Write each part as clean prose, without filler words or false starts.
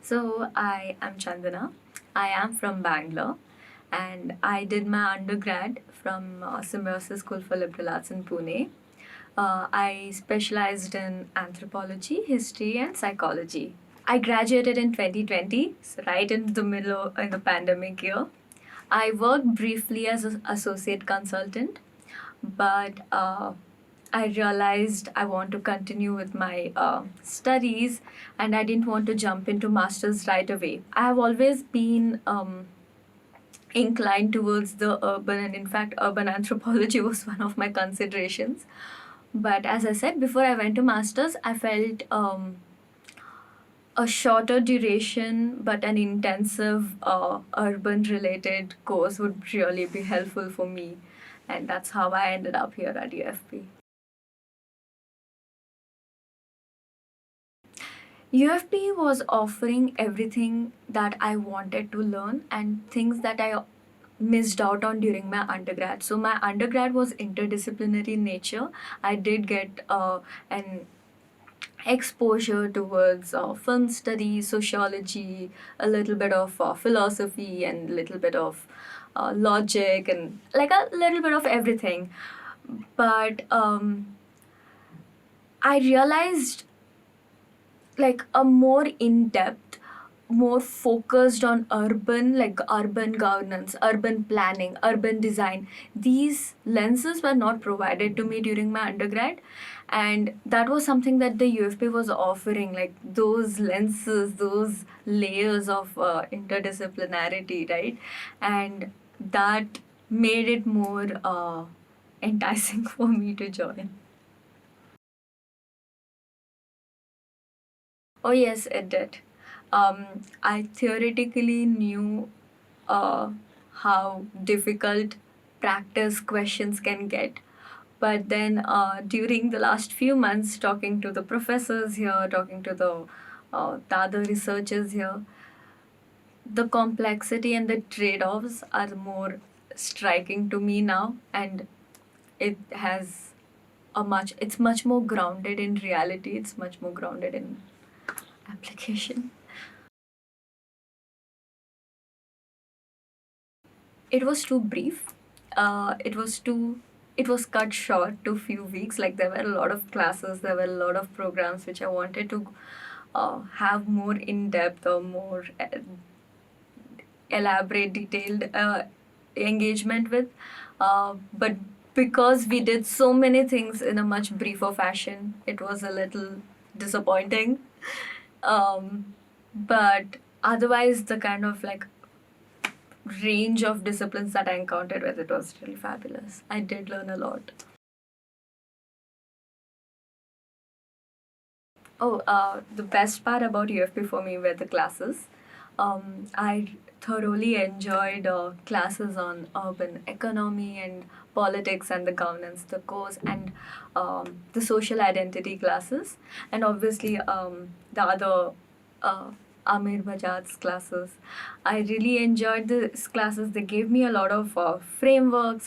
So, I am Chandana. I am from Bangalore and I did my undergrad from Symbiosis School for Liberal Arts in Pune. I specialized in anthropology, history, and psychology. I graduated in 2020, so right in the middle in the pandemic year. I worked briefly as an associate consultant, but I realized I want to continue with my studies and I didn't want to jump into masters right away. I have always been inclined towards the urban, and in fact urban anthropology was one of my considerations. But as I said, before I went to masters, I felt a shorter duration but an intensive urban related course would really be helpful for me, and that's how I ended up here at UFP. UFP was offering everything that I wanted to learn and things that I missed out on during my undergrad. So my undergrad was interdisciplinary in nature. I did get an exposure towards film studies, sociology, a little bit of philosophy, and a little bit of logic, and like a little bit of everything. But I realized like a more in depth, more focused on urban, like urban governance, urban planning, urban design. These lenses were not provided to me during my undergrad, and that was something that the UFP was offering, like those lenses, those layers of interdisciplinarity, right? And that made it more enticing for me to join. Oh, yes, it did. I theoretically knew uh, how difficult practice questions can get. But then during the last few months, talking to the professors here, talking to the other researchers here, the complexity and the trade offs are more striking to me now. And it has it's much more grounded in reality, it's much more grounded in application. It was too brief. It was cut short to few weeks. Like there were a lot of classes, there were a lot of programs which I wanted to have more in depth or more elaborate, detailed engagement with. But because we did so many things in a much briefer fashion, it was a little disappointing. But otherwise, the kind of like range of disciplines that I encountered with it was really fabulous. I did learn a lot. Oh, the best part about UFP for me were the classes. I thoroughly enjoyed classes on urban economy and politics and the governance, the course, and the social identity classes, and obviously the other uh, Amir Bajaj's classes. I really enjoyed these classes. They gave me a lot of frameworks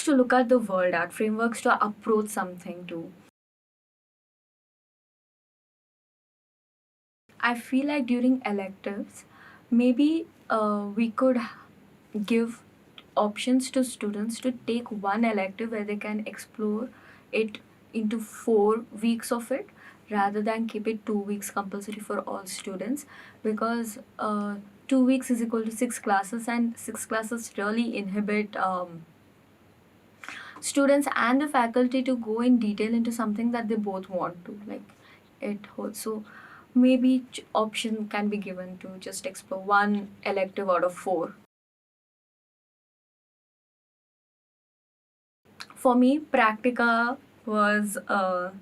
to look at the world at, frameworks to approach something to. I feel like during electives, maybe we could give options to students to take one elective where they can explore it into 4 weeks of it, rather than keep it 2 weeks compulsory for all students, because 2 weeks is equal to 6 classes, and 6 classes really inhibit students and the faculty to go in detail into something that they both want to, like it holds. So maybe option can be given to just explore one elective out of 4. For me, practica was a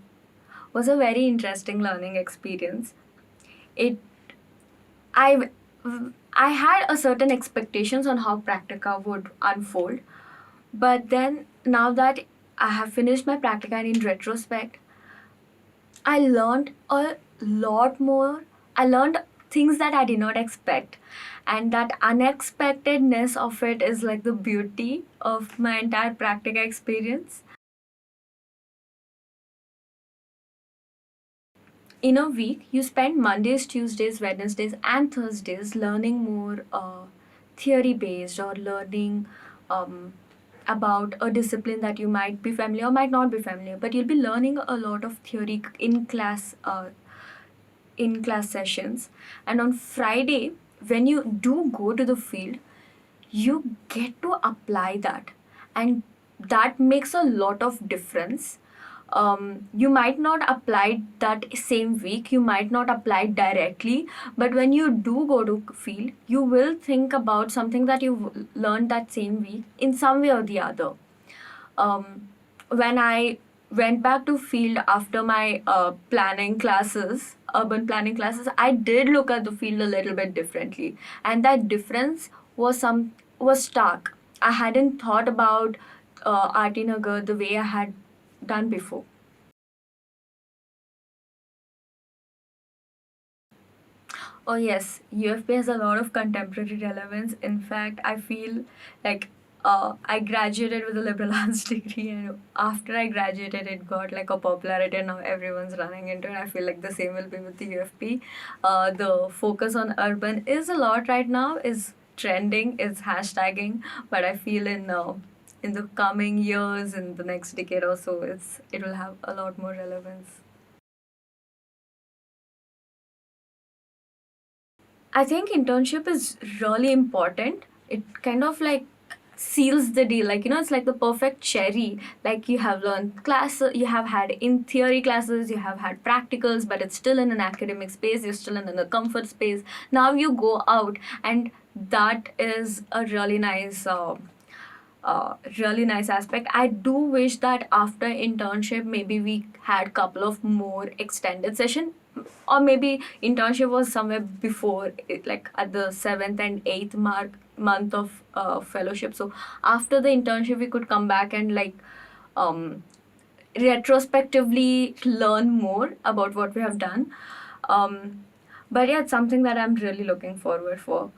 very interesting learning experience. It I I had a certain expectations on how practica would unfold, but then now that I have finished my practica, and in retrospect, I learned a lot more. I learned things that I did not expect. And that unexpectedness of it is like the beauty of my entire practical experience. in a week you spend Mondays, Tuesdays, Wednesdays, and Thursdays learning more theory based, or learning um, about a discipline that you might be familiar or might not be familiar, but you'll be learning a lot of theory in class sessions. And on Friday, when you do go to the field, you get to apply that, and that makes a lot of difference. You might not apply that same week, you might not apply directly, but when you do go to field, you will think about something that you learned that same week in some way or the other. When I went back to field after my urban planning classes, I did look at the field a little bit differently, and that difference was stark. I hadn't thought about RT Nagar the way I had done before. Oh yes, UFP has a lot of contemporary relevance. In fact, I feel like I graduated with a liberal arts degree, and after I graduated, it got like a popularity, and now everyone's running into it. I feel like the same will be with the UFP. The focus on urban is a lot right now, is trending, is hashtagging, but I feel in the coming years, in the next decade or so, it will have a lot more relevance. I think internship is really important. It kind of like seals the deal. Like, it's like the perfect cherry. Like, you have learned you have had in theory classes, you have had practicals, but it's still in an academic space, you're still in a comfort space. Now you go out, and that is a really nice aspect. I do wish that after internship, maybe we had couple of more extended session, or maybe internship was somewhere before it, like at the 7th and 8th month of fellowship. So after the internship, we could come back and like um, retrospectively learn more about what we have done. But yeah, it's something that I'm really looking forward for.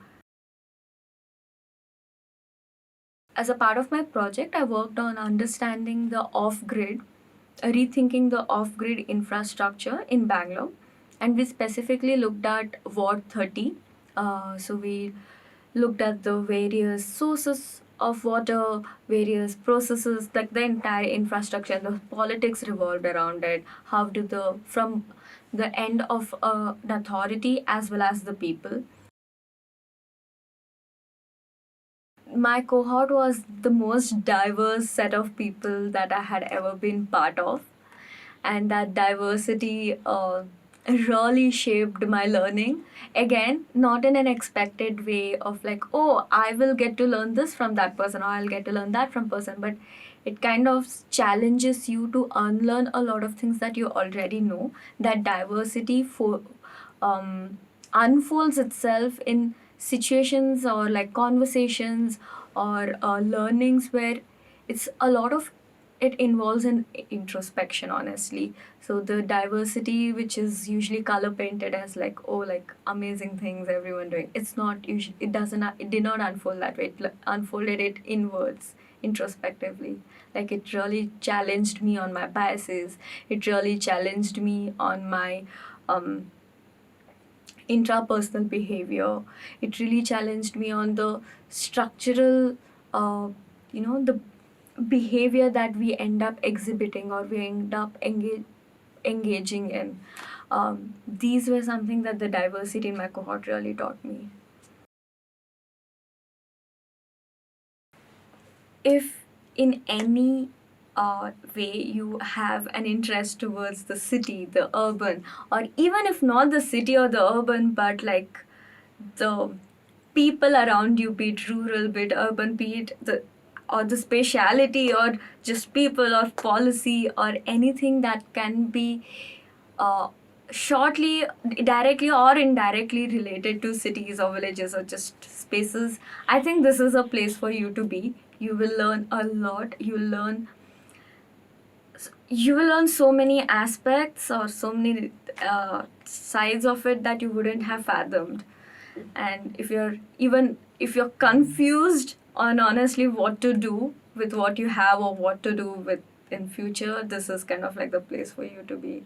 As a part of my project, I worked on understanding the off grid, rethinking the off grid infrastructure in Bangalore. And we specifically looked at Ward 30. So we looked at the various sources of water, various processes, like the entire infrastructure and the politics revolved around it. How do from the end of the authority as well as the people. My cohort was the most diverse set of people that I had ever been part of, and that diversity really shaped my learning. Again, not in an expected way of like, oh, I will get to learn this from that person, or I'll get to learn that from person, but it kind of challenges you to unlearn a lot of things that you already know. That diversity unfolds itself in situations or like conversations or learnings where it's a lot of it involves an introspection, honestly. So the diversity, which is usually color painted as like, oh, like amazing things everyone doing, it's not usually, it did not unfold that way. It unfolded it inwards, introspectively. Like, it really challenged me on my biases, it really challenged me on my um intrapersonal behavior. It really challenged me on the structural, the behavior that we end up exhibiting or we end up engaging in. These were something that the diversity in my cohort really taught me. If in any way you have an interest towards the city, the urban, or even if not the city or the urban, but like the people around you, be it rural, be it urban, be it the speciality, or just people or policy or anything that can be uh, shortly, directly or indirectly related to cities or villages or just spaces, I think this is a place for you to be. You will learn a lot. You will learn so many aspects or so many sides of it that you wouldn't have fathomed. And if you're confused on honestly what to do with what you have or what to do with in future, this is kind of like the place for you to be.